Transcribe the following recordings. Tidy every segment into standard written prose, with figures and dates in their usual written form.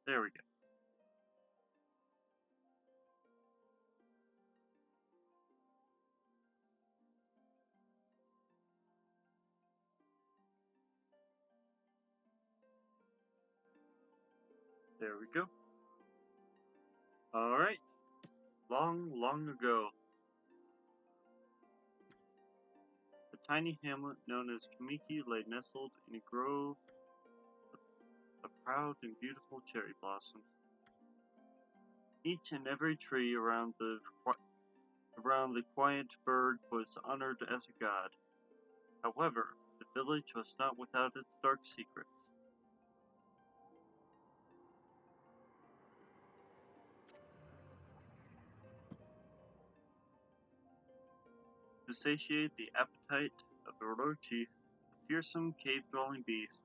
There we go. There we go. Alright. Long, long ago, a tiny hamlet known as Kamiki lay nestled in a grove of proud and beautiful cherry blossoms. Each and every tree around the quiet burg was honored as a god. However, the village was not without its dark secrets. To satiate the appetite of Orochi, the fearsome cave-dwelling beast,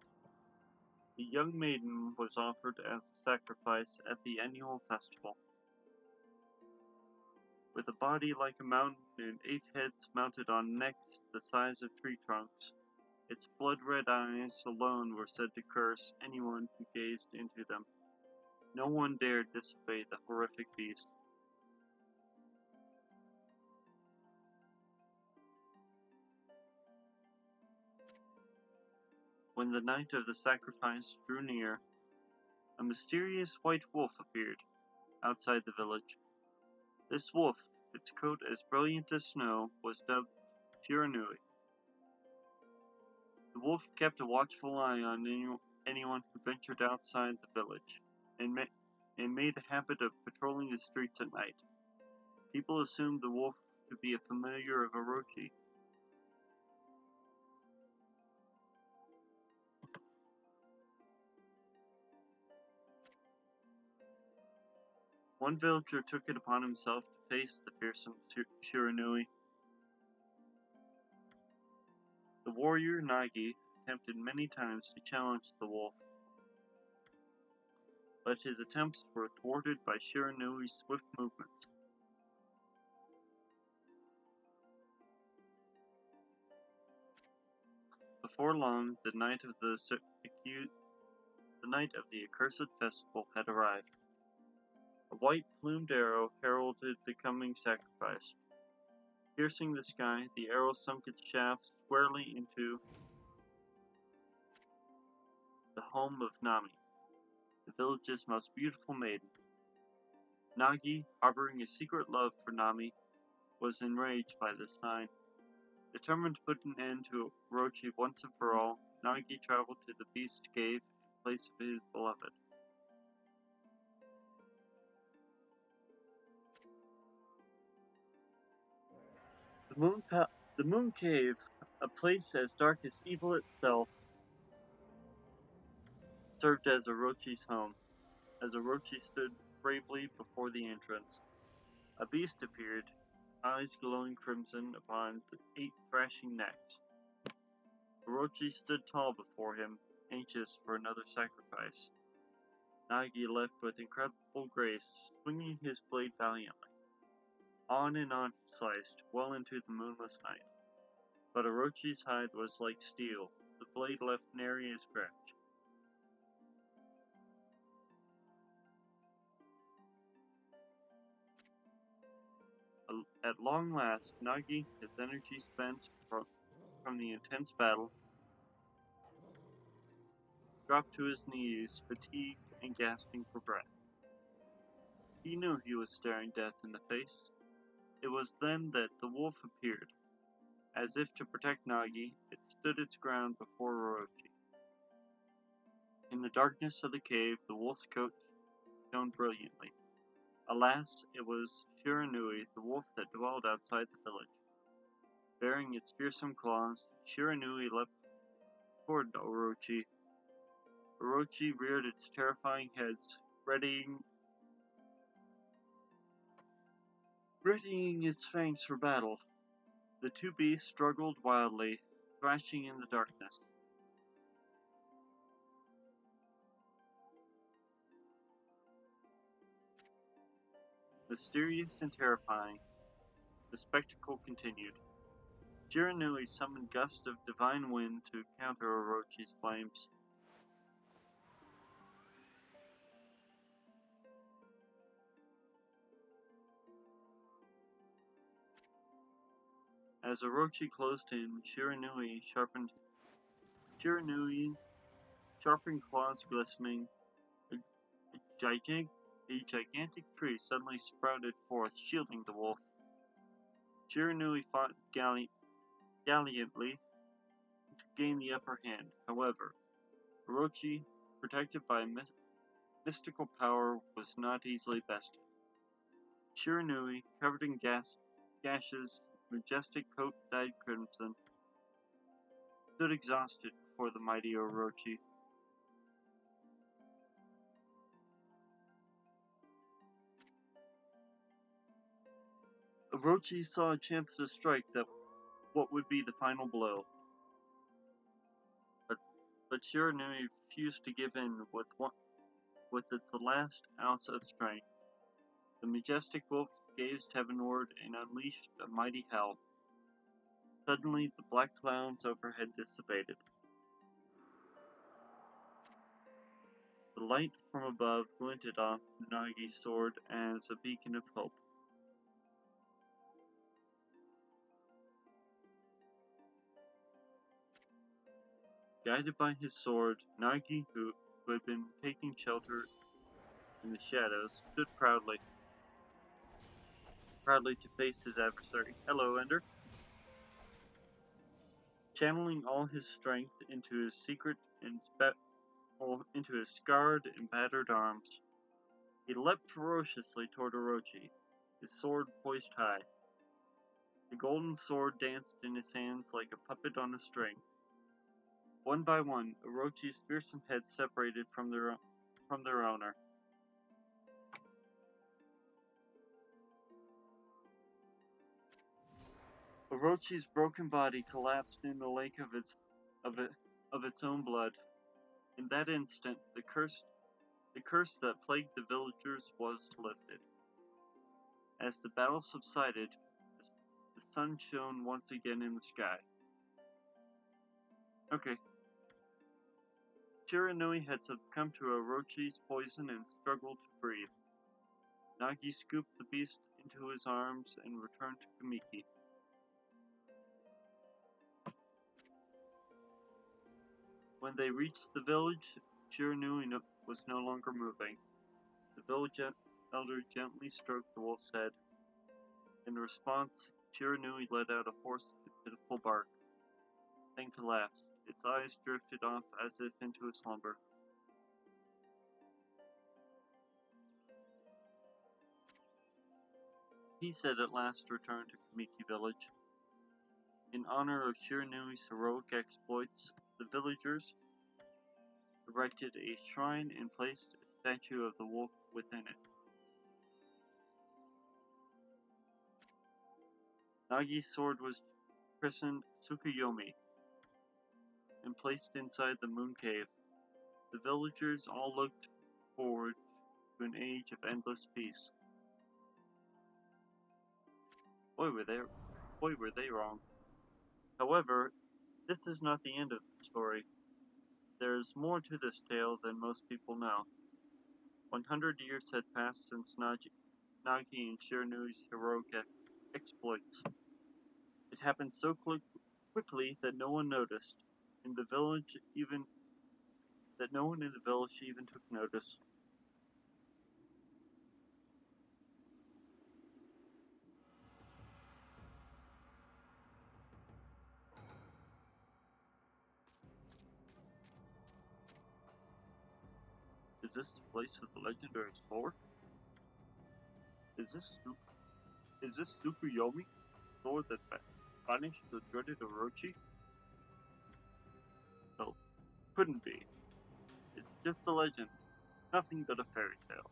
the young maiden was offered as a sacrifice at the annual festival. With a body like a mountain and 8 heads mounted on necks the size of tree trunks, its blood-red eyes alone were said to curse anyone who gazed into them. No one dared disobey the horrific beast. When the night of the sacrifice drew near, a mysterious white wolf appeared outside the village. This wolf, its coat as brilliant as snow, was dubbed Shiranui. The wolf kept a watchful eye on anyone who ventured outside the village, and made a habit of patrolling the streets at night. People assumed the wolf to be a familiar of Orochi. One villager took it upon himself to face the fearsome Shiranui. The warrior Nagi attempted many times to challenge the wolf, but his attempts were thwarted by Shiranui's swift movements. Before long, the night of the accursed festival had arrived. A white-plumed arrow heralded the coming sacrifice. Piercing the sky, the arrow sunk its shaft squarely into the home of Nami, the village's most beautiful maiden. Nagi, harboring a secret love for Nami, was enraged by this sign. Determined to put an end to Orochi once and for all, Nagi traveled to the beast's cave in place of his beloved. The Moon Cave, a place as dark as evil itself, served as Orochi's home. As Orochi stood bravely before the entrance, a beast appeared, eyes glowing crimson upon the 8 thrashing necks. Orochi stood tall before him, anxious for another sacrifice. Nagi leapt with incredible grace, swinging his blade valiantly. On and on he sliced, well into the moonless night. But Orochi's hide was like steel, the blade left nary a scratch. At long last, Nagi, his energy spent from the intense battle, dropped to his knees, fatigued and gasping for breath. He knew he was staring death in the face. It was then that the wolf appeared. As if to protect Nagi, it stood its ground before Orochi. In the darkness of the cave, the wolf's coat shone brilliantly. Alas, it was Shiranui, the wolf that dwelled outside the village. Bearing its fearsome claws, Shiranui leapt toward Orochi. Orochi reared its terrifying heads, readying its fangs for battle. The two beasts struggled wildly, thrashing in the darkness. Mysterious and terrifying, the spectacle continued. Shiranui summoned gusts of divine wind to counter Orochi's flames. As Orochi closed in, Shiranui sharpened claws glistening. A gigantic tree suddenly sprouted forth, shielding the wolf. Shiranui fought gallantly to gain the upper hand. However, Orochi, protected by mystical power, was not easily bested. Shiranui, covered in gashes, majestic coat dyed crimson, stood exhausted before the mighty Orochi. Orochi saw a chance to strike what would be the final blow, but Shiranui refused to give in with its last ounce of strength. The majestic wolf gazed heavenward and unleashed a mighty howl. Suddenly, the black clouds overhead dissipated. The light from above glinted off Nagi's sword as a beacon of hope. Guided by his sword, Nagi, who had been taking shelter in the shadows, stood proudly to face his adversary. Hello, Ender. Channeling all his strength into his into his scarred and battered arms, he leapt ferociously toward Orochi, his sword poised high. The golden sword danced in his hands like a puppet on a string. One by one, Orochi's fearsome heads separated from their owner. Orochi's broken body collapsed in the lake of its own blood. In that instant, the curse that plagued the villagers was lifted. As the battle subsided, the sun shone once again in the sky. Okay. Shiranui had succumbed to Orochi's poison and struggled to breathe. Nagi scooped the beast into his arms and returned to Kamiki. When they reached the village, Shiranui was no longer moving. The village elder gently stroked the wolf's head. In response, Shiranui let out a hoarse, pitiful bark, then collapsed. Its eyes drifted off as if into a slumber. He said at last returned to Kamiki village. In honor of Shiranui's heroic exploits, the villagers erected a shrine and placed a statue of the wolf within it. Nagi's sword was christened Tsukuyomi and placed inside the moon cave. The villagers all looked forward to an age of endless peace. Boy, were they wrong. However, this is not the end of the story. There is more to this tale than most people know. 100 years had passed since Nagi and Shiranui's heroic exploits. It happened so quickly that no one noticed. In the village, even that no one in the village even took notice. Is this the place of the legendary sword? Is this Tsukuyomi sword that banished the dreaded Orochi? No, couldn't be. It's just a legend, nothing but a fairy tale.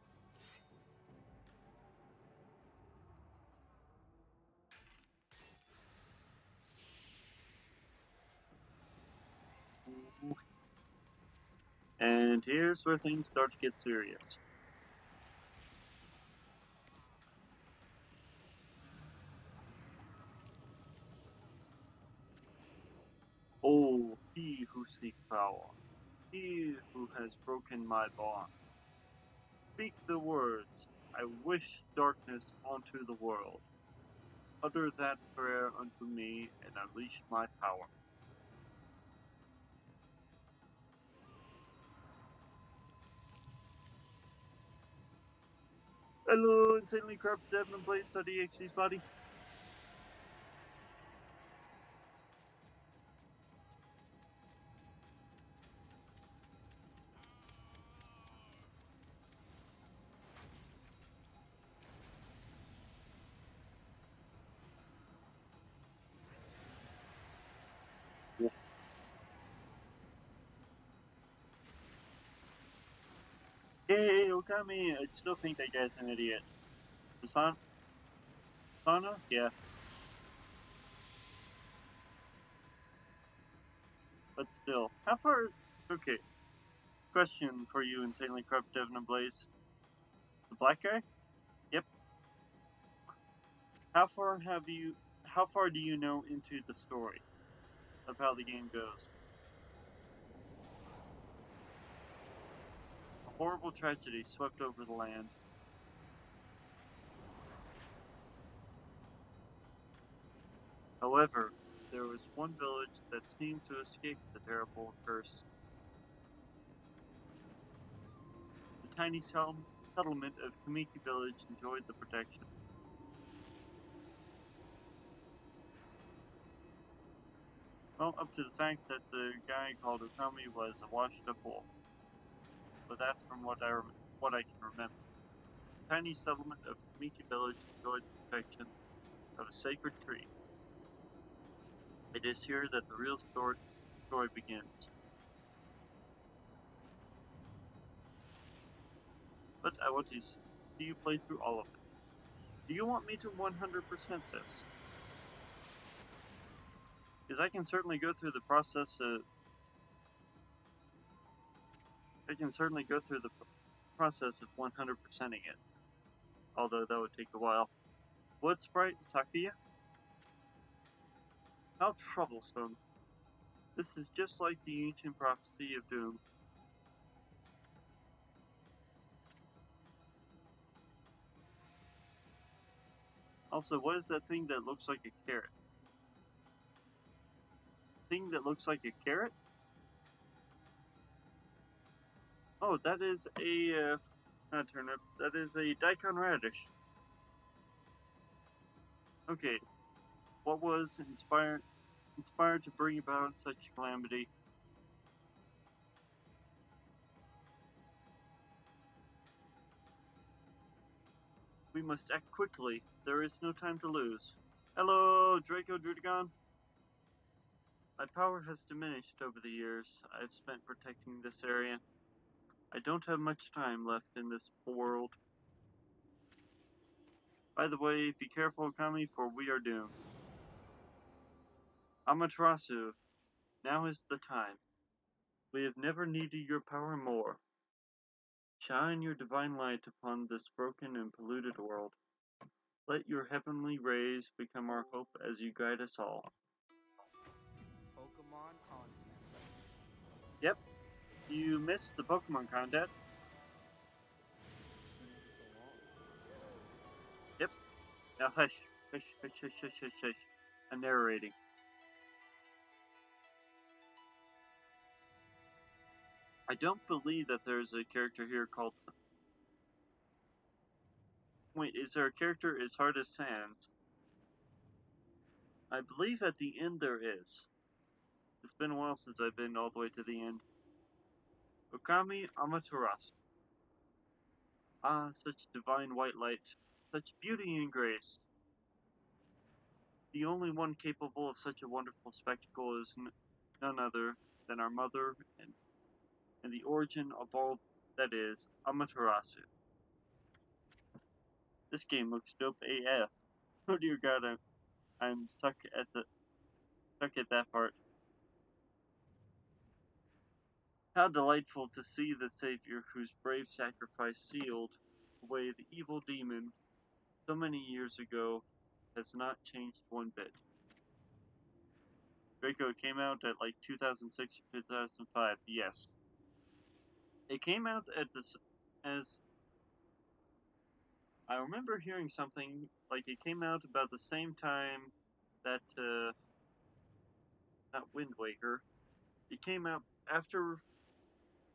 And here's where things start to get serious. Oh, he who seeks power, he who has broken my bond. Speak the words, I wish darkness onto the world. Utter that prayer unto me and unleash my power. Hello, insanely corrupt Devon Blaze.exe's body. Hey, Okami, I still think that guy's an idiot. Sana? Yeah. But still, how far? Okay, question for you, insanely corrupt Devon and Blaze. The black guy? Yep. How far have you? How far do you know into the story of how the game goes? A horrible tragedy swept over the land. However, there was one village that seemed to escape the terrible curse. The tiny settlement of Kamiki Village enjoyed the protection. Well, up to the fact that the guy called Okami was a washed-up wolf. But that's from what I can remember. The tiny settlement of Kamiki Village enjoyed the protection of a sacred tree. It is here that the real story begins. But I want to see you play through all of it. Do you want me to 100% this? Because I can certainly go through the process of I can certainly go through the process of 100%ing it, although that would take a while. What sprite is Takuya? How troublesome. This is just like the ancient prophecy of doom. Also, what is that thing that looks like a carrot? Thing that looks like a carrot? Oh, that is a not turnip. That is a daikon radish. Okay, what was inspired to bring about such calamity? We must act quickly. There is no time to lose. Hello, Draco Drudagon. My power has diminished over the years I've spent protecting this area. I don't have much time left in this world. By the way, be careful, Okami, for we are doomed. Amaterasu, now is the time. We have never needed your power more. Shine your divine light upon this broken and polluted world. Let your heavenly rays become our hope as you guide us all. Pokemon content. Yep, you missed the Pokemon content. So long. Yep. Now hush, hush, hush, hush, hush, hush, hush. I'm narrating. I don't believe that there's a character here called. Wait, is there a character as hard as Sans? I believe at the end there is. It's been a while since I've been all the way to the end. Okami-Amaterasu. Ah, such divine white light, such beauty and grace. The only one capable of such a wonderful spectacle is none other than our mother and the origin of all that is, Amaterasu. This game looks dope AF. Oh dear god, I'm stuck at that part. How delightful to see the Savior whose brave sacrifice sealed away the evil demon so many years ago has not changed one bit. Draco came out at like 2006 or 2005, yes. It came out at this as I remember hearing something like it came out about the same time that, not Wind Waker. It came out after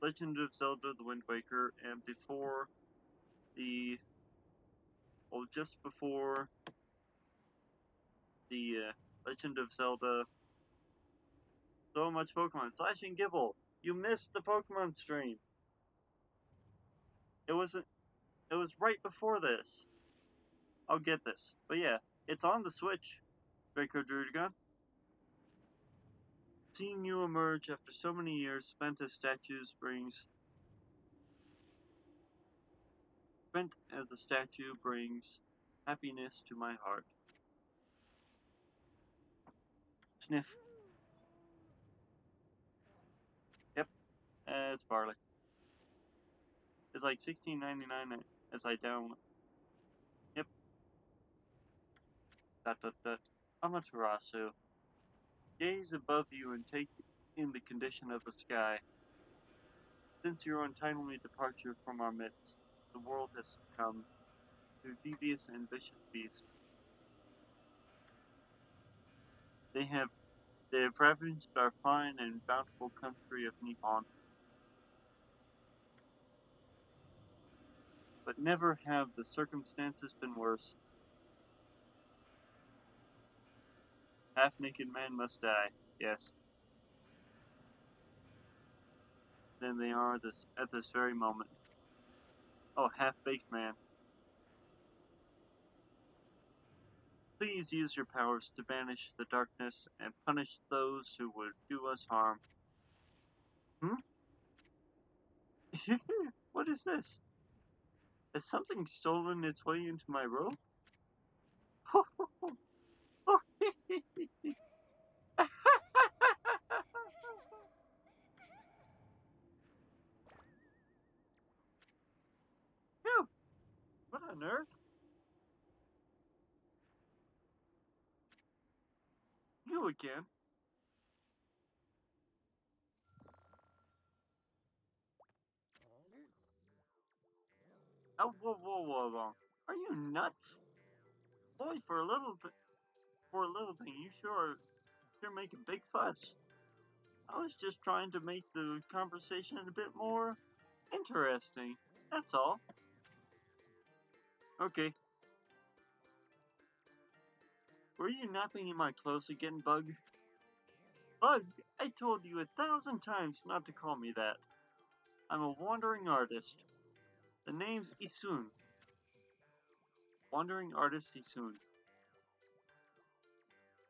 Legend of Zelda The Wind Waker and before just before the Legend of Zelda So Much Pokemon. Slashing Gibble, you missed the Pokemon stream. It was right before this. I'll get this. But yeah, it's on the Switch, Draco Drudigon. Seeing you emerge after so many years spent as statues brings happiness to my heart. Sniff. Yep, it's barley. It's like $16.99 as I download. Yep. Dot. Amaterasu. Gaze above you and take in the condition of the sky. Since your untimely departure from our midst, the world has succumbed to devious and vicious beasts. They have ravaged our fine and bountiful country of Nippon. But never have the circumstances been worse. Half-naked men must die, yes. Than they are at this very moment. Oh, half-baked man. Please use your powers to banish the darkness and punish those who would do us harm. What is this? Has something stolen its way into my robe? Phew, what on earth? You again? Oh, whoa. Are you nuts? Boy, for a little thing, you sure make a big fuss. I was just trying to make the conversation a bit more interesting. That's all. Okay. Were you napping in my clothes again, Bug? Bug, I told you 1,000 times not to call me that. I'm a wandering artist. The name's Isun. Wandering artist Isun.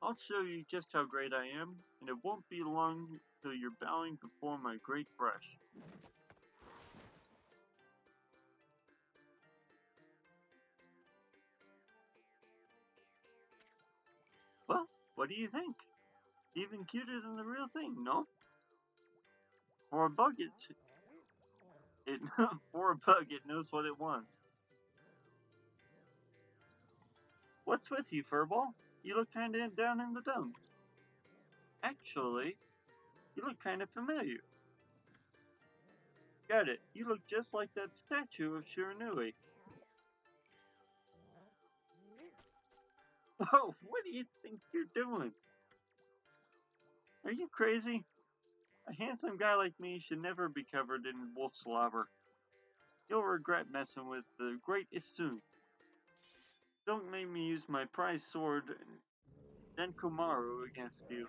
I'll show you just how great I am, and it won't be long till you're bowing before my great brush. Well, what do you think? Even cuter than the real thing, no? For a bug, for a bug, it knows what it wants. What's with you, Furball? You look kinda down in the dumps. Actually, you look kinda familiar. Got it. You look just like that statue of Shiranui. Whoa, what do you think you're doing? Are you crazy? A handsome guy like me should never be covered in wolf slobber. You'll regret messing with the great Isun. Don't make me use my prized sword, Denkomaru, against you.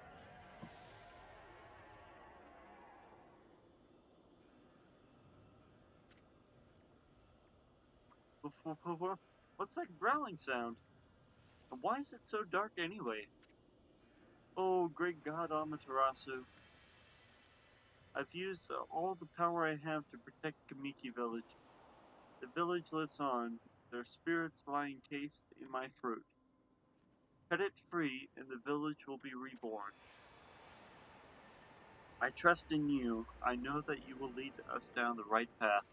What's that growling sound? And why is it so dark anyway? Oh, great god Amaterasu. I've used all the power I have to protect Kamiki village. The village lives on, their spirits lie encased in my fruit. Cut it free, and the village will be reborn. I trust in you. I know that you will lead us down the right path.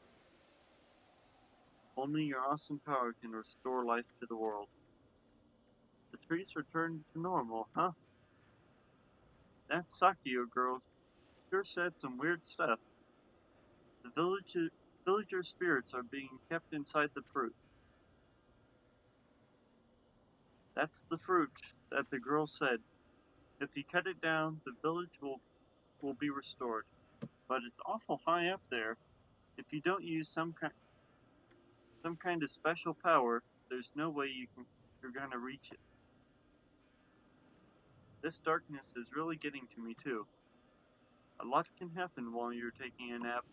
Only your awesome power can restore life to the world. The trees returned to normal, huh? That Sakio girl sure said some weird stuff. The villager spirits are being kept inside the fruit. That's the fruit that the girl said. If you cut it down, the village will be restored. But it's awful high up there. If you don't use some kind of special power, there's no way you're gonna reach it. This darkness is really getting to me too. A lot can happen while you're taking a nap.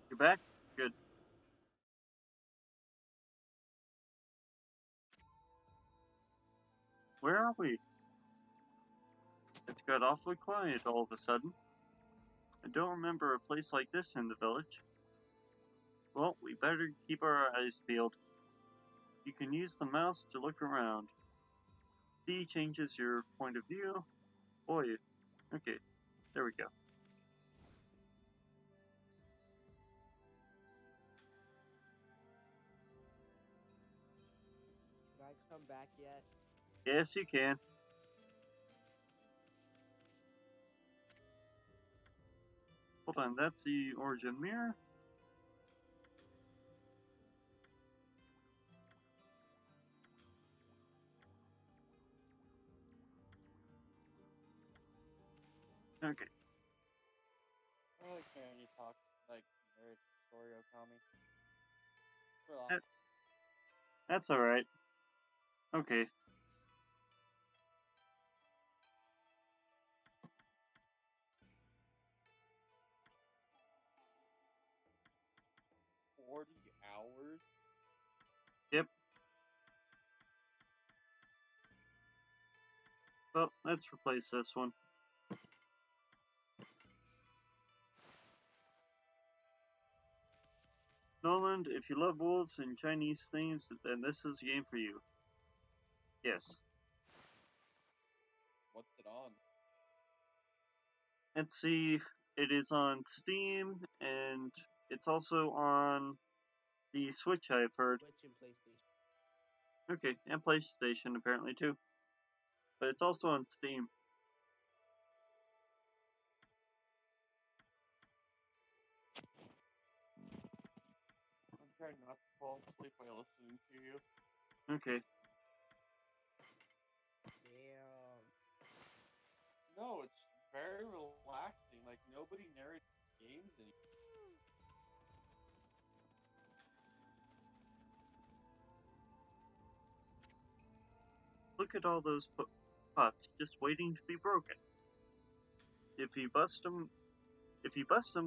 You're back? Good. Where are we? It's got awfully quiet all of a sudden. I don't remember a place like this in the village. Well, we better keep our eyes peeled. You can use the mouse to look around. C changes your point of view. Boy, okay, there we go. Can I come back yet? Yes, you can. Hold on, that's the origin mirror. Okay, I don't like hearing you talk like nerd story Okami. that, Relax. that's alright. Okay, 40 hours? yep. Well, let's replace this one. Noland, if you love wolves and Chinese themes, then this is the game for you. Yes. What's it on? Let's see, it is on Steam, and it's also on the Switch, I've heard. Switch and PlayStation. Okay, and PlayStation apparently too. But it's also on Steam. I'm trying not to fall asleep while listening to you. Okay, Damn. No, it's very relaxing. Like, nobody narrates games anymore. look at all those pots just waiting to be broken. If you bust them,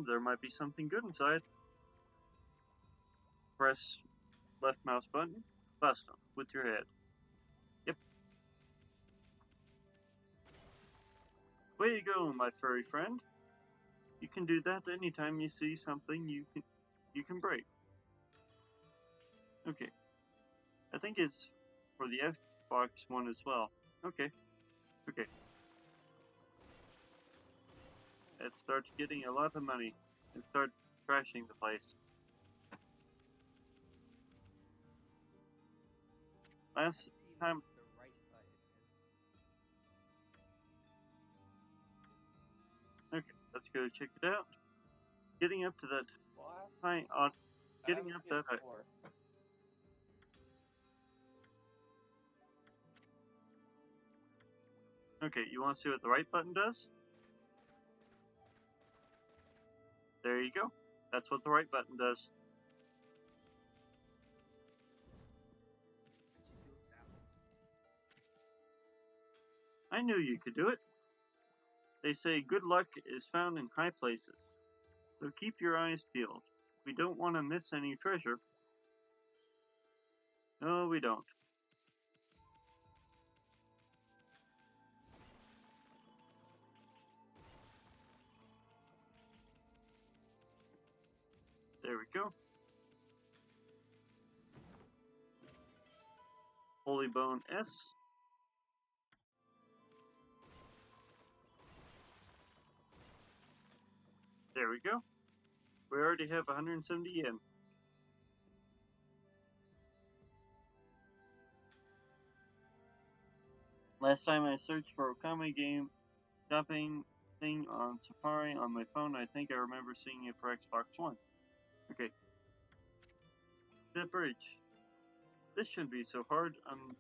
there might be something good inside. Press left mouse button, bust them with your head. Yep. Way to go, my furry friend. You can do that anytime you see something you can break. Okay. I think it's for the Xbox one as well. Okay. Okay. Let's start getting a lot of money and start trashing the place. Last Let's see time. what the right button is. Okay, let's go check it out. Getting up to that Well, high on. I have Getting a up that high. PS4. Okay, you want to see what the right button does? There you go. That's what the right button does. What you do with that one? I knew you could do it. They say good luck is found in high places. So keep your eyes peeled. We don't want to miss any treasure. No, we don't. There we go. Holy Bone S. There we go. We already have 170 yen. Last time I searched for Okami game shopping thing on Safari on my phone, I think I remember seeing it for Xbox One. Okay. The bridge. This shouldn't be so hard.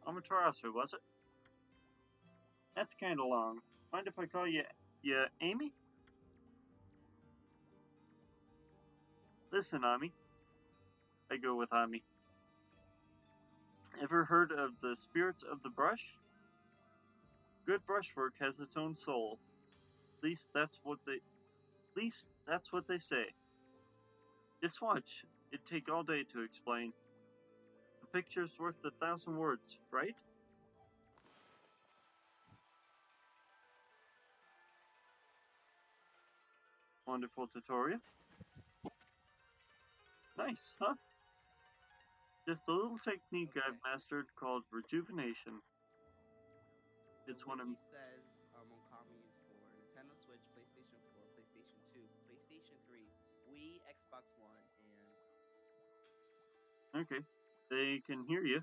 Amaterasu, was it? That's kinda long. Mind if I call you Amy? Listen, Ami. I go with Ami. Ever heard of the spirits of the brush? Good brushwork has its own soul. At least that's what they say. Just watch. It'd take all day to explain. A picture's worth 1,000 words, right? Wonderful tutorial. Nice, huh? Just a little technique Okay. I've mastered called rejuvenation. The It's one of... wiki says Okami is for Nintendo Switch, PlayStation 4, PlayStation 2, PlayStation 3, Wii, Xbox One, and Okay. They can hear you.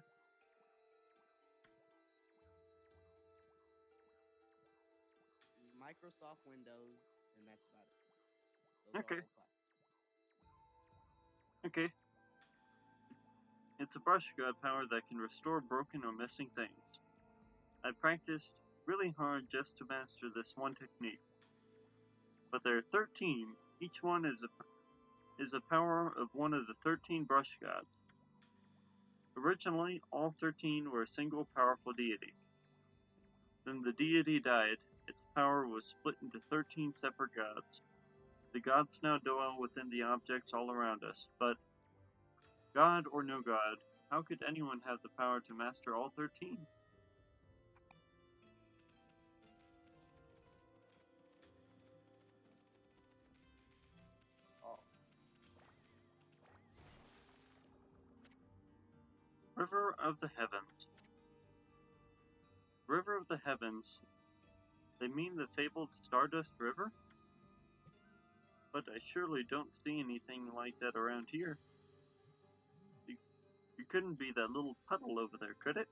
Microsoft Windows, and that's about it. Those Okay. are all class. Okay. It's a brush god power that can restore broken or missing things. I practiced really hard just to master this one technique. But there are 13. Each one is a power of one of the 13 brush gods. Originally, all 13 were a single powerful deity. Then the deity died. Its power was split into 13 separate gods. The gods now dwell within the objects all around us, but god or no god, how could anyone have the power to master all 13? Oh, River of the Heavens. River of the Heavens. They mean the fabled Stardust River? But I surely don't see anything like that around here. You couldn't be that little puddle over there, could it?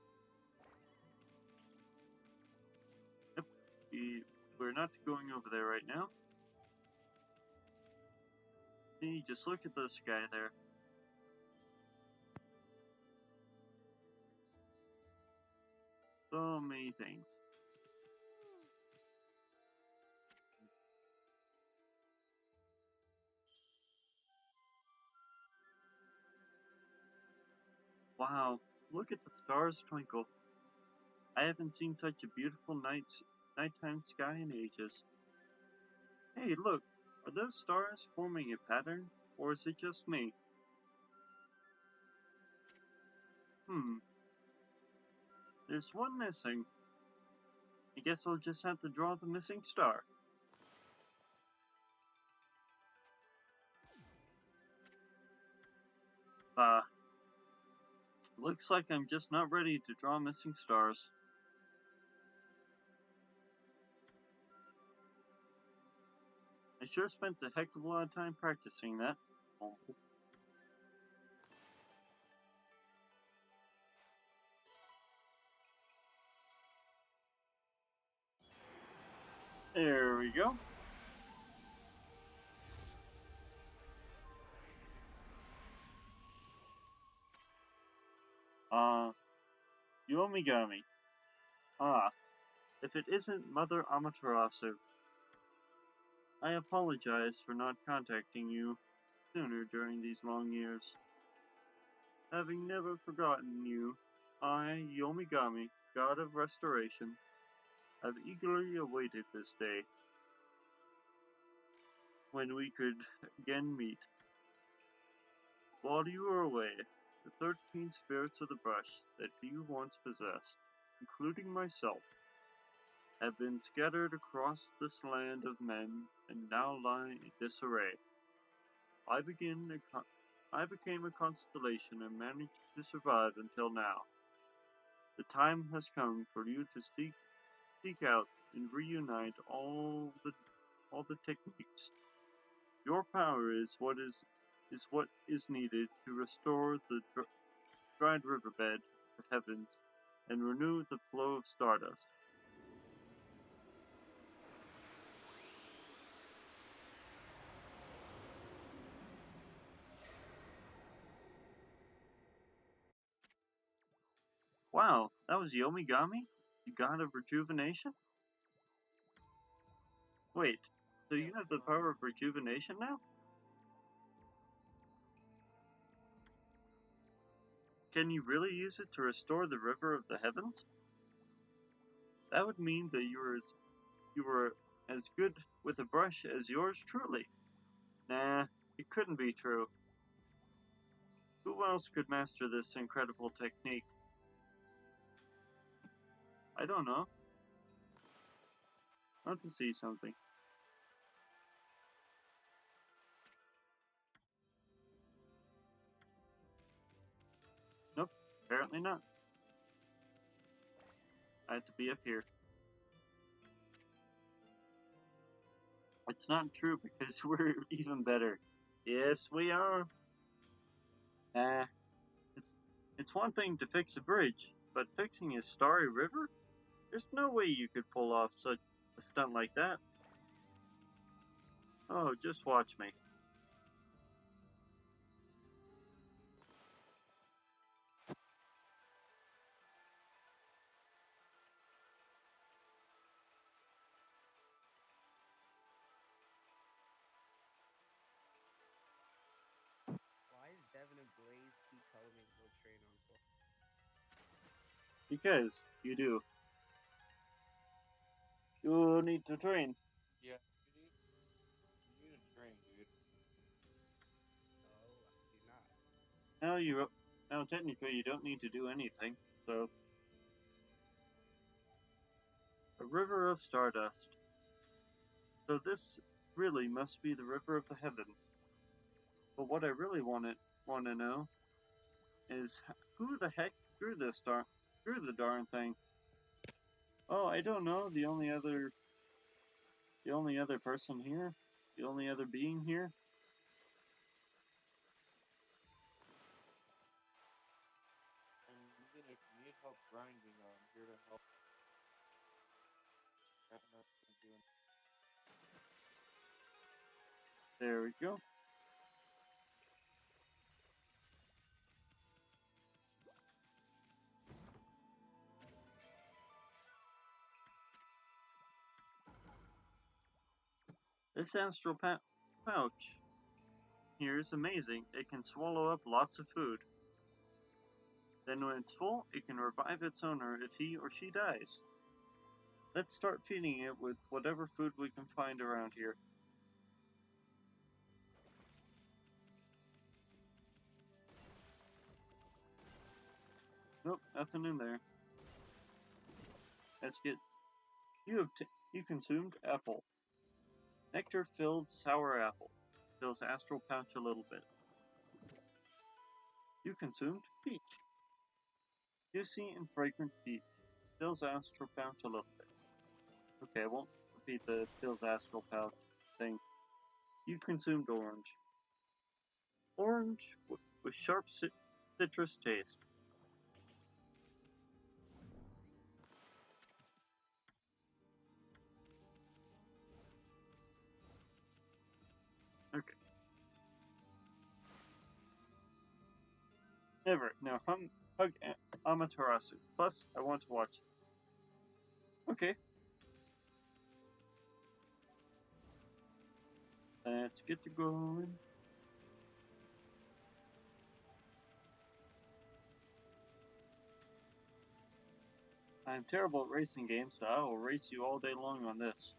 Yep. We're not going over there right now. See, just look at the sky there. So many things. Wow, look at the stars twinkle. I haven't seen such a beautiful nighttime sky in ages. Hey, look, are those stars forming a pattern, or is it just me? Hmm, there's one missing. I guess I'll just have to draw the missing star. Looks like I'm just not ready to draw missing stars. I sure spent a heck of a lot of time practicing that. Oh. There we go. Yomigami. Ah, if it isn't Mother Amaterasu. I apologize for not contacting you sooner during these long years. Having never forgotten you, I, Yomigami, God of Restoration, have eagerly awaited this day when we could again meet. While you were away, the 13 spirits of the brush that you once possessed, including myself, have been scattered across this land of men and now lie in disarray. I became a constellation and managed to survive until now. The time has come for you to seek out and reunite all the techniques. Your power is what is needed to restore the dried riverbed of heavens and renew the flow of stardust. Wow, that was Yomigami? The god of rejuvenation? Wait, so Yeah, you have the power of rejuvenation now? Can you really use it to restore the river of the heavens? That would mean that you were as good with a brush as yours truly. Nah, it couldn't be true. Who else could master this incredible technique? I don't know. I want to see something. Nope, apparently not. I have to be up here. It's not true because we're even better. Yes, we are. Ah, it's it's one thing to fix a bridge, but fixing a starry river? There's no way you could pull off such a stunt like that. Oh, just watch me. Why is Devin and Blaze keep telling me to go train on tour? Because you do. You need to train. yeah. You need to train, dude. No, I do not. Now now technically you don't need to do anything. So a river of stardust. So this really must be the river of the heavens. But what I really want to know is who the heck drew the darn thing? Oh, I don't know. The only other person here, the only other being here. And even if you need help grinding, I'm here to help. Got nothing doing. There we go. This pouch here is amazing. It can swallow up lots of food. Then when it's full, it can revive its owner if he or she dies. Let's start feeding it with whatever food we can find around here. Nope, nothing in there. Let's get you consumed apple. Nectar filled sour apple. Fills astral pouch a little bit. You consumed peach. Juicy and fragrant peach. Fills astral pouch a little bit. Okay, I won't repeat the fills astral pouch thing. You consumed orange. Orange with sharp citrus taste. Okay. Never. Now hug Amaterasu. Plus, I want to watch this. Okay. Let's get to going. I'm terrible at racing games, so I will race you all day long on this.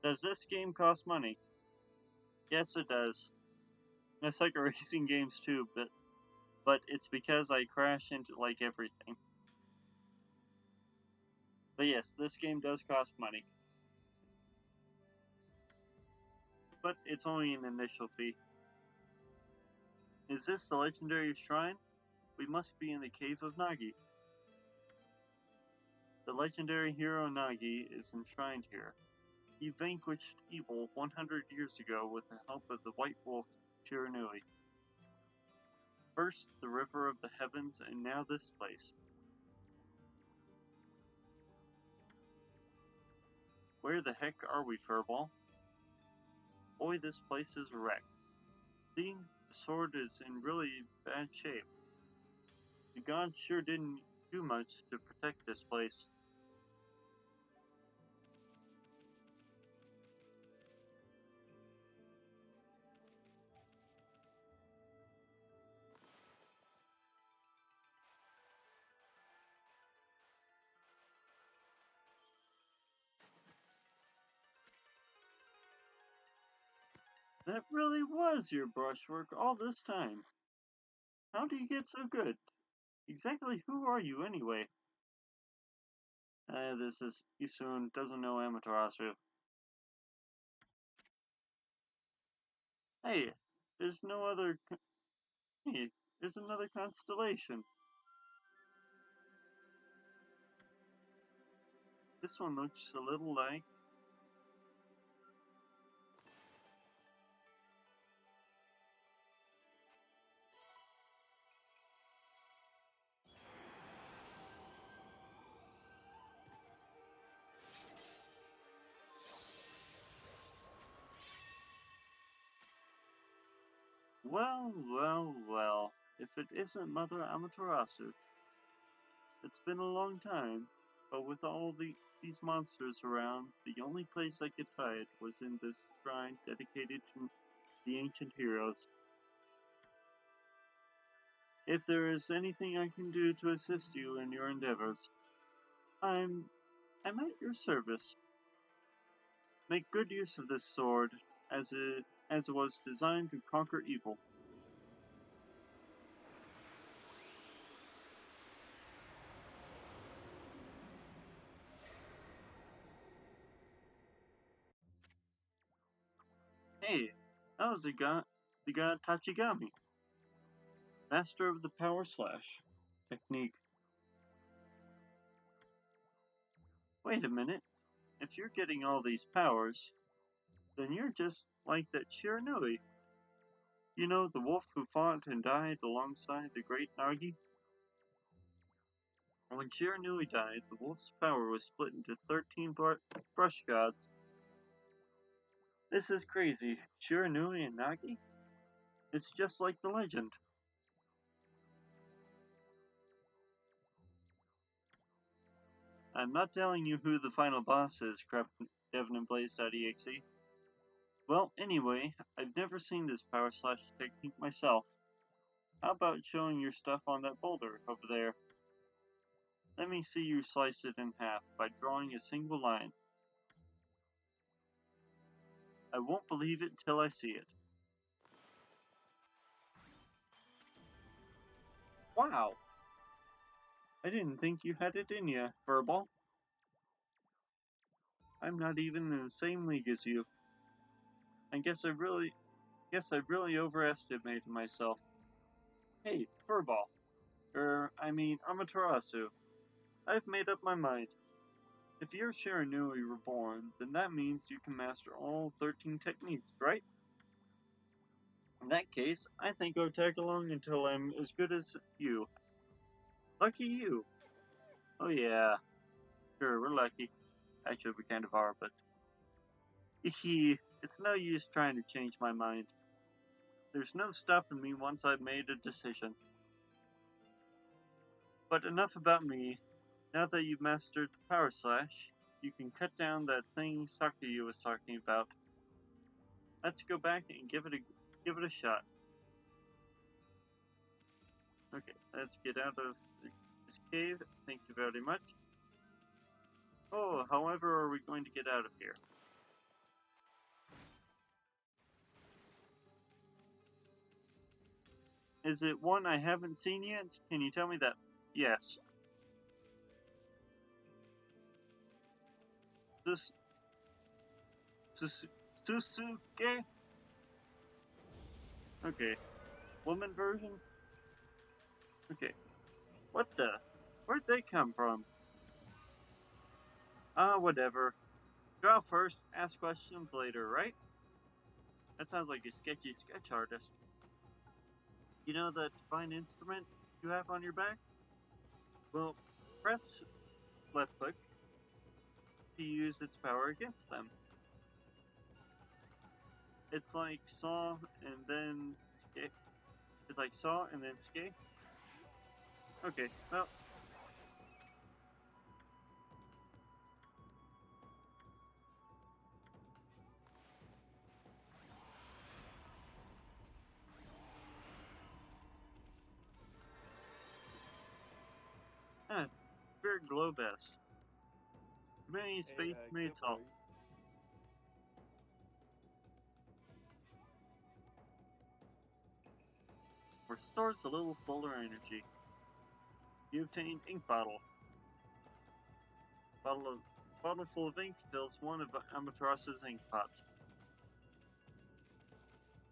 Does this game cost money? Yes, it does. It's like racing games too, but it's because I crash into like everything. But yes, this game does cost money. But it's only an initial fee. Is this the legendary shrine? We must be in the cave of Nagi. The legendary hero Nagi is enshrined here. He vanquished evil 100 years ago with the help of the White Wolf Shiranui. First the River of the Heavens, and now this place. Where the heck are we, Furball? Boy, this place is a wreck. See, the sword is in really bad shape. The gods sure didn't do much to protect this place. That really was your brushwork all this time. How do you get so good? Exactly who are you anyway? This is Isun doesn't know Amaterasu. Hey, there's no other. Hey, there's another constellation. This one looks a little like. Well, well, well. If it isn't Mother Amaterasu. It's been a long time, but with these monsters around, the only place I could hide was in this shrine dedicated to the ancient heroes. If there is anything I can do to assist you in your endeavors, I'm at your service. Make good use of this sword, as it was designed to conquer evil. Hey, that was the god Tachigami, master of the power slash technique. Wait a minute, if you're getting all these powers, then you're just like that Shiranui. You know, the wolf who fought and died alongside the great Nagi? When Shiranui died, the wolf's power was split into 13 brush gods. This is crazy. Shiranui and Nagi? It's just like the legend. I'm not telling you who the final boss is, crept Devon and Blaze.exe. Well, anyway, I've never seen this power slash technique myself. How about showing your stuff on that boulder over there? Let me see you slice it in half by drawing a single line. I won't believe it till I see it. Wow! I didn't think you had it in you, Furball. I'm not even in the same league as you. I guess I really overestimated myself. Hey, Furball. Amaterasu. I've made up my mind. If you're Shiranui Reborn, then that means you can master all 13 techniques, right? In that case, I think I'll tag along until I'm as good as you. Lucky you! Oh yeah, sure, we're lucky. Actually, we kind of are, but... it's no use trying to change my mind. There's no stopping me once I've made a decision. But enough about me. Now that you've mastered the power slash, you can cut down that thing Sakuya was talking about. Let's go back and give it a shot. Okay, let's get out of this cave. Thank you very much. Oh, however are we going to get out of here? Is it one I haven't seen yet? Can you tell me that? Yes. This Susuke? Okay. Woman version? Okay. What the? Where'd they come from? Ah, whatever. Draw first, ask questions later, right? That sounds like a sketchy sketch artist. You know that fine instrument you have on your back? Well, press left click to use its power against them. It's like saw and then skate. It's like saw and then skate. Okay, well. Spirit glow best. Many space made Good salt. boys. Restores a little solar energy. You obtain ink bottle. Bottle full of ink fills one of Amateras's ink pots.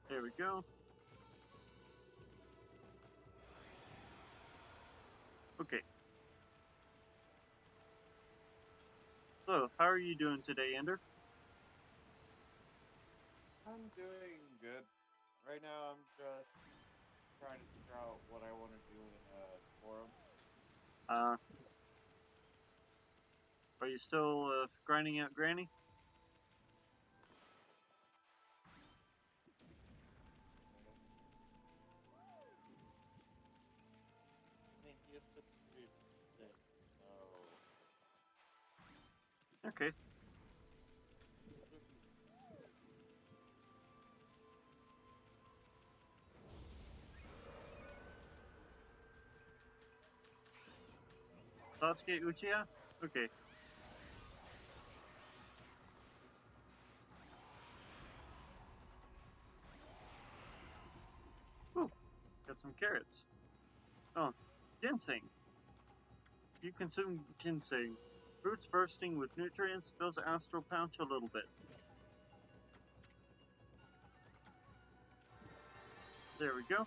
There we go. Okay. So, how are you doing today, Ender? I'm doing good. Right now, I'm just trying to figure out what I want to do in a forum. Uh, are you still grinding out Granny? I mean, he is just pretty sick, so Okay. what if he? Sasuke Uchiha? Okay. Ooh, got some carrots. Oh, ginseng. You consume ginseng. Roots bursting with nutrients fills astral pouch a little bit. There we go.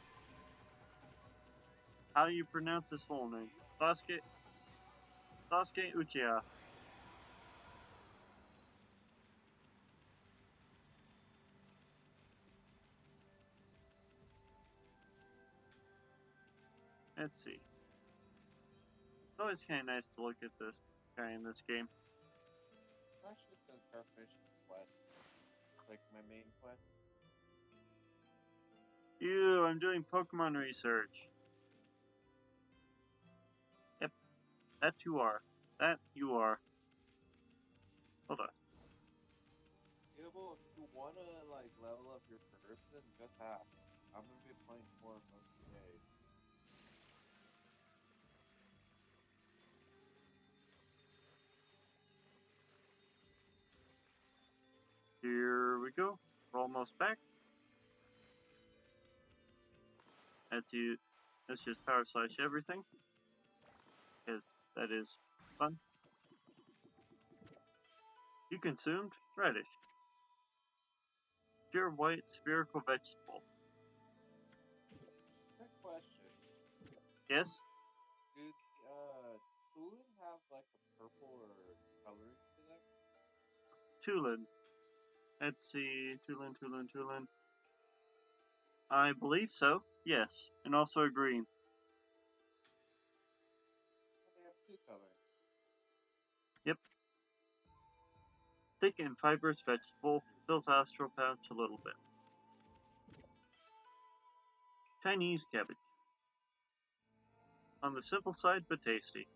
How do you pronounce his full name? Sasuke Uchiha. Let's see. It's always kind of nice to look at this guy in this game. Especially since our finishing quest, like my main quest. I'm doing Pokemon research. Yep, that you are. That you are. Hold on. Able, if you wanna like level up your person, just ask. I'm gonna be playing for most of the day. Here we go. We're almost back. Let's just power slash everything. Because that is fun. You consumed radish. Pure white spherical vegetable. Quick question: Yes? do Tulin have like a purple or coloring to them? Tulin. Let's see. Tulin. I believe so. Yes. And also a green. Oh, they have two colors. Yep. Thick and fibrous vegetable. Fills astral pouch a little bit. Chinese cabbage. On the simple side, but tasty.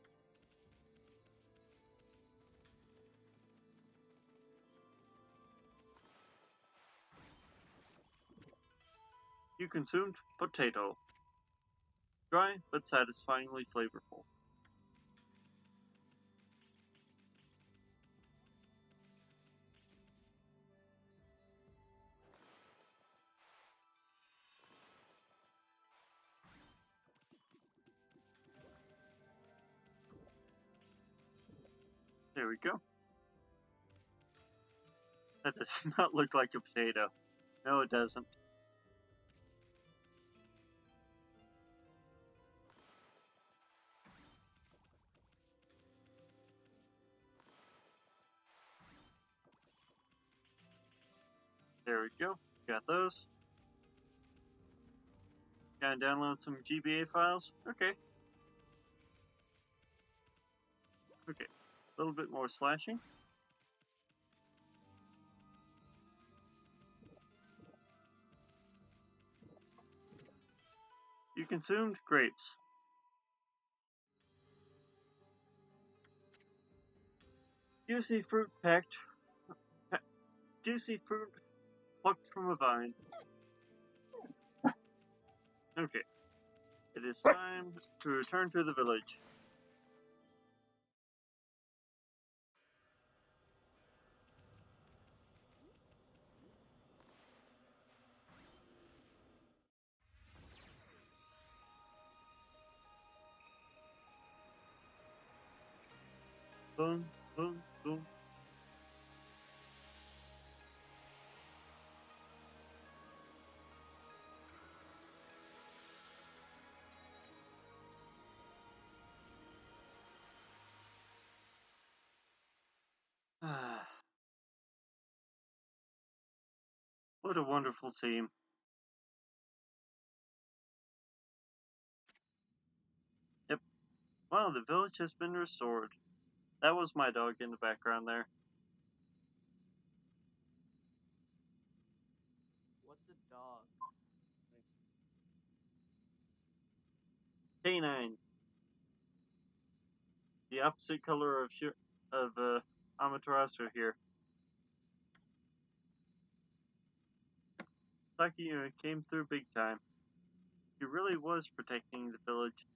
You consumed potato. Dry, but satisfyingly flavorful. There we go. That does not look like a potato. No, it doesn't. There we go. Got those. Gotta download some GBA files. Okay. Okay. A little bit more slashing. You consumed grapes. Juicy fruit juicy fruit plucked from a vine. Okay. It is time to return to the village. Boom, boom, boom. What a wonderful scene. Yep. Wow, the village has been restored. That was my dog in the background there. What's a dog? Canine. The opposite color of Amaterasu here. Saki came through big time. He really was protecting the village.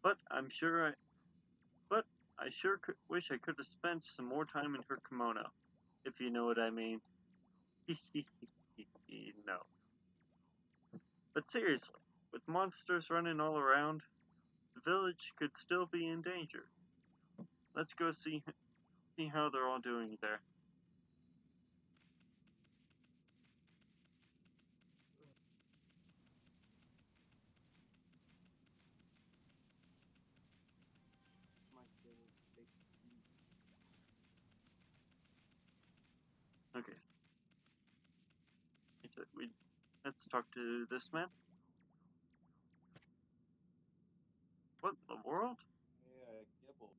But but I sure wish I could have spent some more time in her kimono, if you know what I mean. No. But seriously, with monsters running all around, the village could still be in danger. Let's go see how they're all doing there. My goodness, 60. Okay. Let's talk to this man. What in the world? Yeah, Gibble.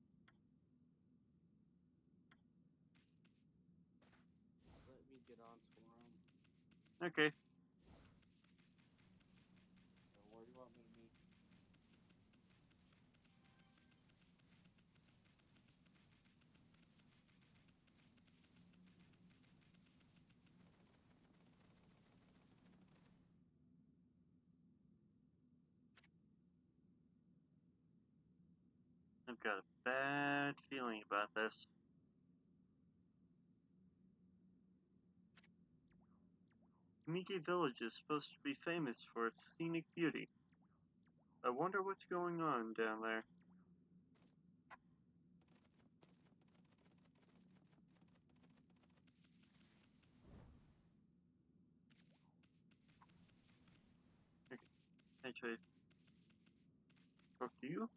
Let me get on to him. Okay. Where do you want me to meet? I've got a bad feeling about this. Kamiki Village is supposed to be famous for its scenic beauty. I wonder what's going on down there. Okay, can I try to talk to you?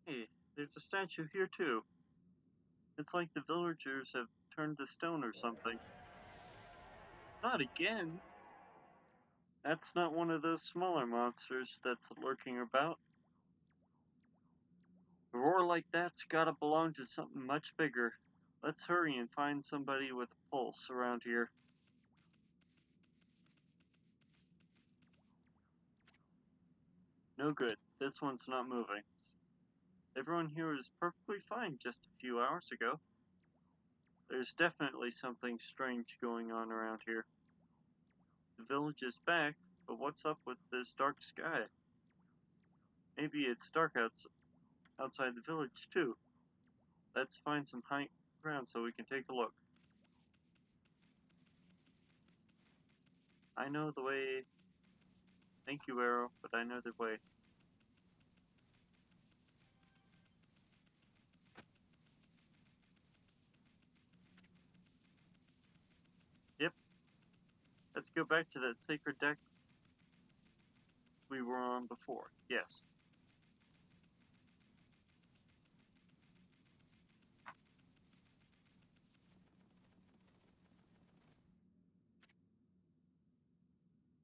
Hey, there's a statue here too. It's like the villagers have turned to stone or something. Not again! That's not one of those smaller monsters that's lurking about. A roar like that's gotta belong to something much bigger. Let's hurry and find somebody with a pulse around here. No good. This one's not moving. Everyone here was perfectly fine just a few hours ago. There's definitely something strange going on around here. The village is back, but what's up with this dark sky? Maybe it's dark outside the village too. Let's find some high ground so we can take a look. I know the way. Thank you, Arrow, but I know the way. Let's go back to that sacred deck we were on before. Yes.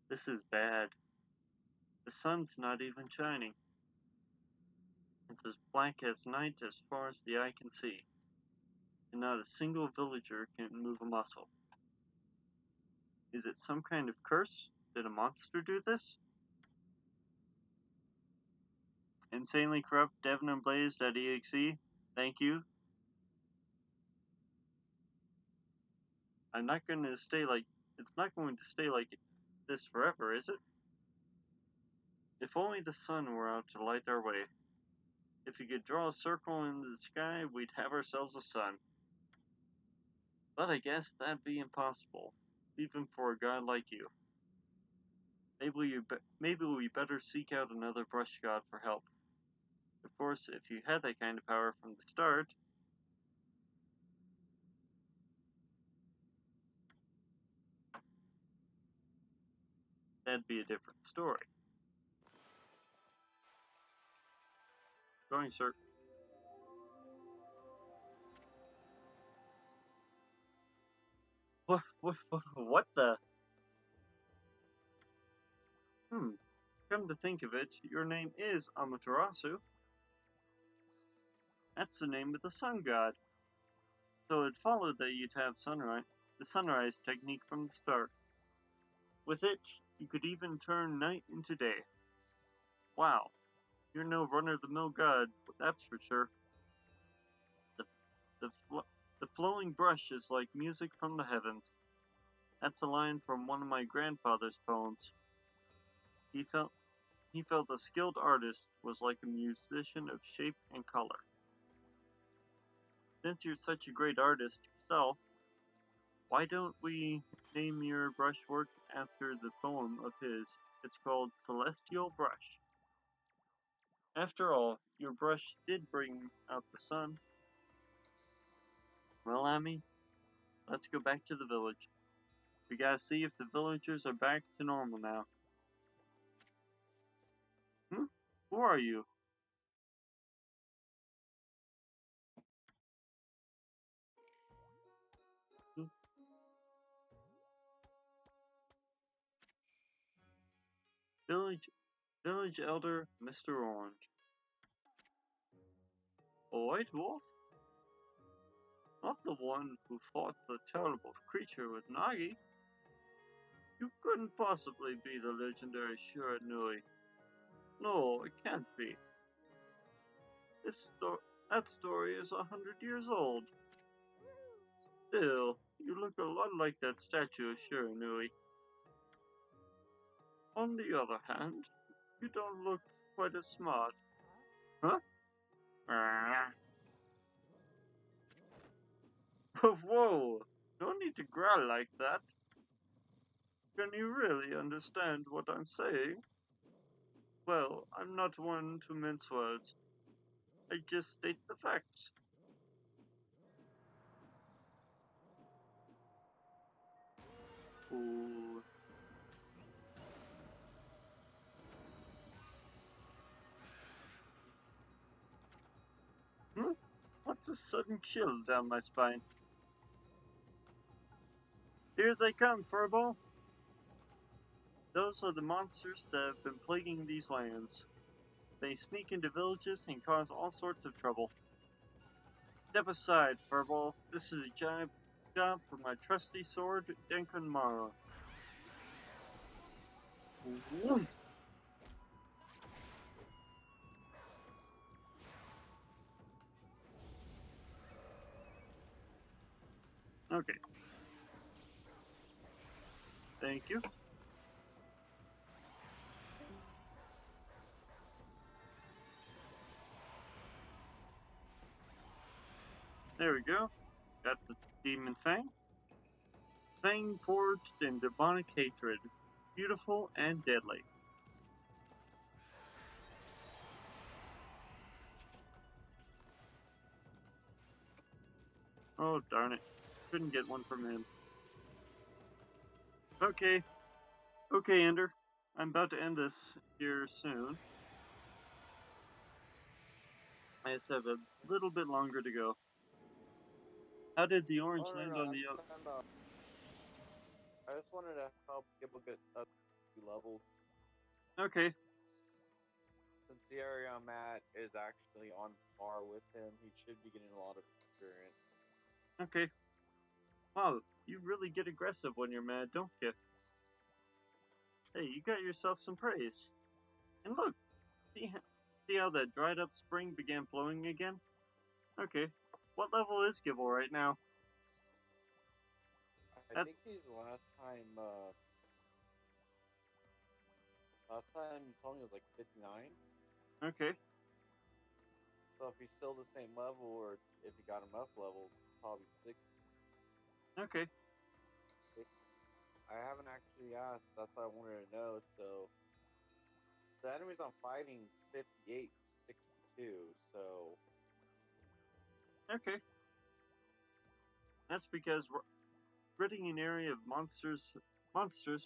This is bad. The sun's not even shining. It's as black as night as far as the eye can see, and not a single villager can move a muscle. Is it some kind of curse? Did a monster do this? Insanely corrupt Devon and Blaze.exe. Thank you. I'm not going to stay like. It's not going to stay like this forever, is it? If only the sun were out to light our way. If we could draw a circle in the sky, we'd have ourselves a sun. But I guess that'd be impossible, even for a god like you. Maybe we better seek out another brush god for help. Of course, if you had that kind of power from the start, that'd be a different story. Going, sir. What the? Come to think of it, your name is Amaterasu. That's the name of the sun god. So it followed that you'd have the sunrise technique from the start. With it, you could even turn night into day. Wow, you're no run-of-the-mill god, that's for sure. The, the flowing brush is like music from the heavens. That's a line from one of my grandfather's poems. He felt a skilled artist was like a musician of shape and color. Since you're such a great artist yourself, why don't we name your brushwork after the poem of his? It's called Celestial Brush. After all, your brush did bring out the sun. Well, Amy, let's go back to the village. We gotta see if the villagers are back to normal now. Who are you? Village Elder Mr. Orange. A white wolf? Not the one who fought the terrible creature with Nagi. You couldn't possibly be the legendary Shiranui. No, it can't be. That story is 100 years old. Still, you look a lot like that statue of Shiranui. On the other hand, you don't look quite as smart. Huh? Whoa! No need to growl like that. Can you really understand what I'm saying? Well, I'm not one to mince words. I just state the facts. Ooh. What's a sudden chill down my spine? Here they come, Furball. Those are the monsters that have been plaguing these lands. They sneak into villages and cause all sorts of trouble. Step aside, Furball. This is a job for my trusty sword, Denkunmara. Okay. Thank you. There we go. Got the Demon Fang. Fang forged in demonic hatred. Beautiful and deadly. Oh, darn it. Couldn't get one from him. Okay, Okay, Ender. I'm about to end this here soon. I just have a little bit longer to go. How did the orange Oh, land no, on the... that's fine. I just wanted to help people get up to levels. Okay, Since the area I'm at is actually on par with him, he should be getting a lot of experience. okay. Wow, you really get aggressive when you're mad, don't you? Hey, you got yourself some praise. And look, see how that dried up spring began flowing again? Okay, what level is Gibble right now? I That, think he's last time you told me it was like 59. okay, So if he's still the same level, or if he got him up level, probably 60. okay, I haven't actually asked. That's what I wanted to know. So the enemies I'm fighting is 58 to 62. So okay. That's because ridding an area of monsters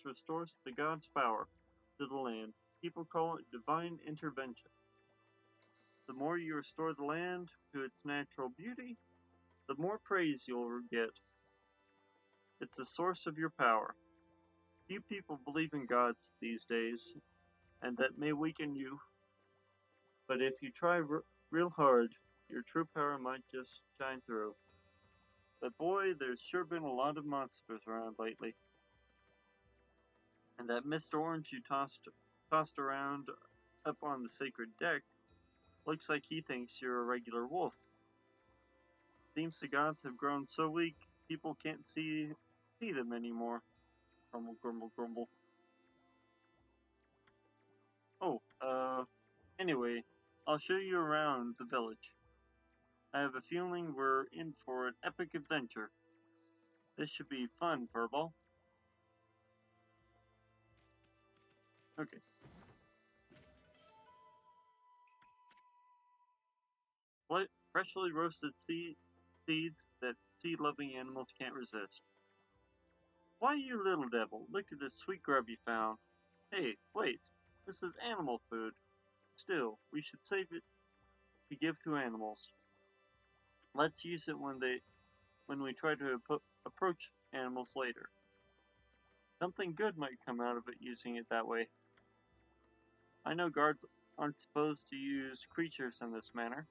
restores the god's power to the land. People call it divine intervention. The more you restore the land to its natural beauty, the more praise you'll get. It's the source of your power. Few people believe in gods these days, and that may weaken you, but if you try real hard, your true power might just shine through. But boy, there's sure been a lot of monsters around lately. And that Mr. Orange you tossed around up on the sacred deck looks like he thinks you're a regular wolf. Seems the gods have grown so weak people can't see them anymore. Grumble, grumble, grumble. Oh, anyway, I'll show you around the village. I have a feeling we're in for an epic adventure. This should be fun, Furball. Okay. Freshly roasted seeds that seed-loving animals can't resist. Why, you little devil, look at this sweet grub you found. Hey, wait, this is animal food. Still, we should save it to give to animals. Let's use it when we try to approach animals later. Something good might come out of it using it that way. I know guards aren't supposed to use creatures in this manner,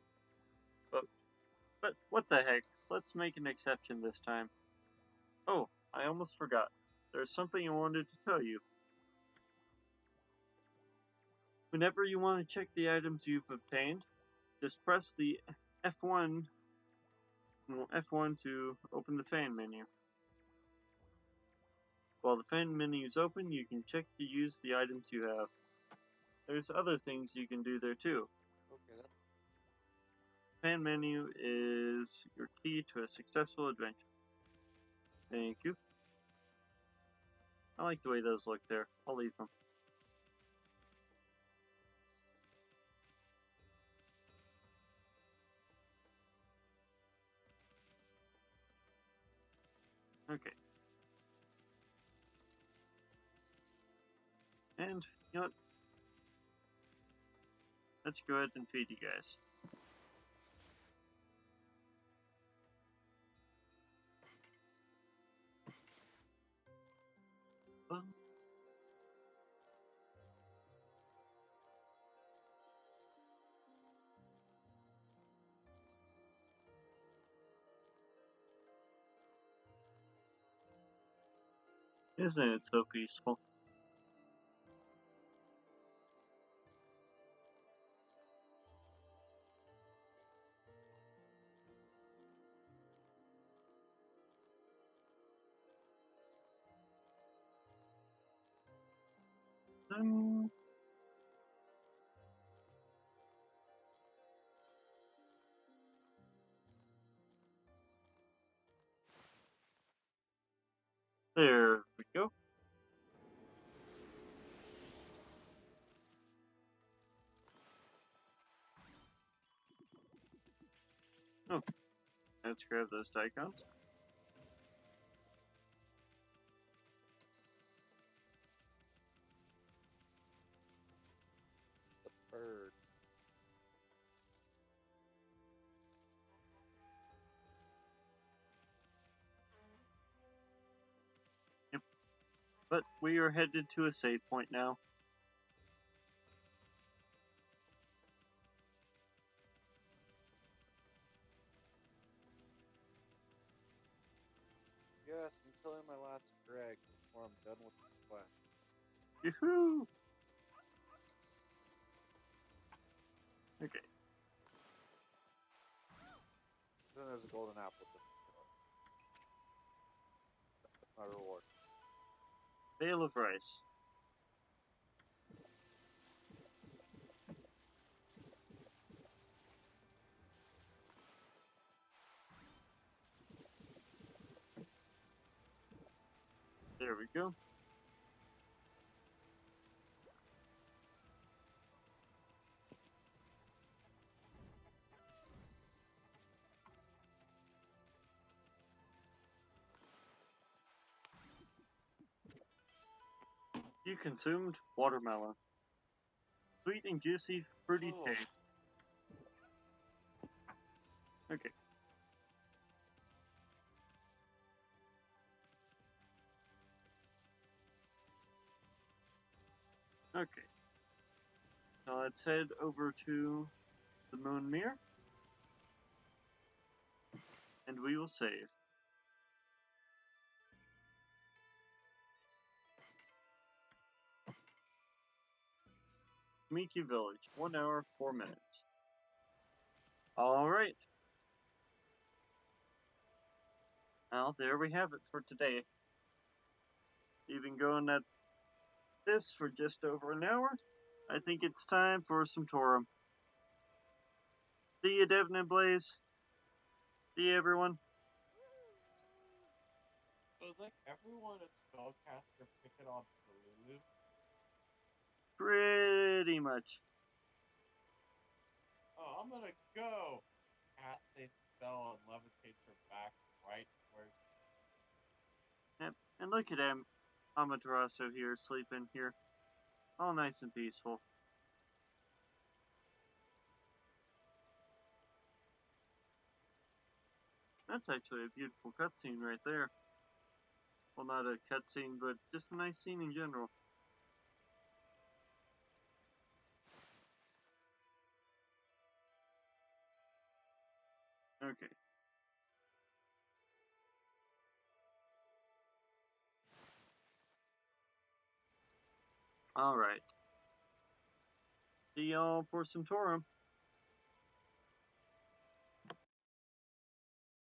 but what the heck? Let's make an exception this time. Oh, I almost forgot. There's something I wanted to tell you. Whenever you want to check the items you've obtained, just press the F1 F1 to open the fan menu. While the fan menu is open, you can check to use the items you have. There's other things you can do there too. okay, Fan menu is your key to a successful adventure. Thank you. I like the way those look there. I'll leave them. Okay. And, you know what? Let's go ahead and feed you guys. Isn't it so peaceful? Um, there we go. Oh, let's grab those icons. But we are headed to a save point now. Yes, I'm killing my last Greg before I'm done with this quest. Yoo-hoo! Okay. Then there's a golden apple just to kill it. That's my reward. Bale of rice. There we go. You consumed watermelon. Sweet and juicy fruity Oh. taste. Okay. Okay. Now let's head over to the moon mirror. And we will save. Miki Village, 1 hour, 4 minutes. Alright. Well, there we have it for today. You've been going at this for just over an hour. I think it's time for some Torum. See you, Devin and Blaze. See you, everyone. So it's like everyone is spellcaster picking on Lulu. Pretty much. Oh, I'm gonna go cast a spell and levitate her back right where. Yep. And look at him, Amaterasu here, sleeping here. All nice and peaceful. That's actually a beautiful cutscene right there. Well, not a cutscene, but just a nice scene in general. Okay. Alright. See y'all for some Torum.